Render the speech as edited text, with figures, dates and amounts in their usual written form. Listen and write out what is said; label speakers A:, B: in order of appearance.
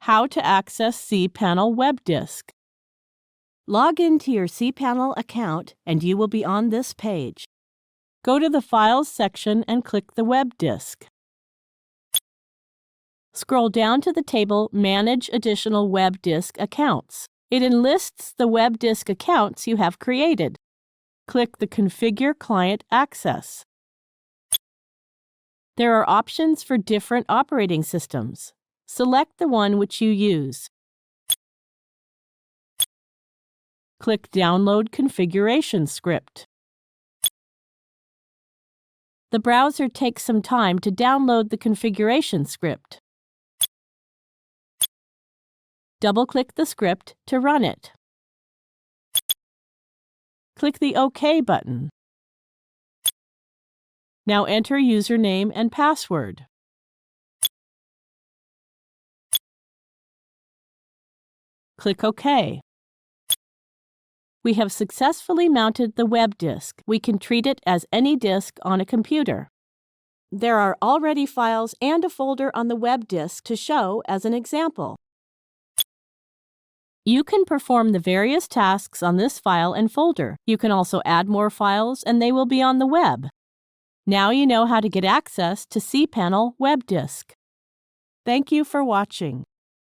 A: How to access cPanel Web Disk. Log into your cPanel account and you will be on this page. Go to the Files section and click the Web Disk. Scroll down to the table Manage Additional Web Disk Accounts. It enlists the web disk accounts you have created. Click the Configure Client Access. There are options for different operating systems. Select the one which you use. Click Download Configuration Script. The browser takes some time to download the configuration script. Double-click the script to run it. Click the OK button. Now enter username and password. Click OK. We have successfully mounted the web disk. We can treat it as any disk on a computer. There are already files and a folder on the web disk to show as an example. You can perform the various tasks on this file and folder. You can also add more files and they will be on the web. Now you know how to get access to cPanel Web Disk. Thank you for watching.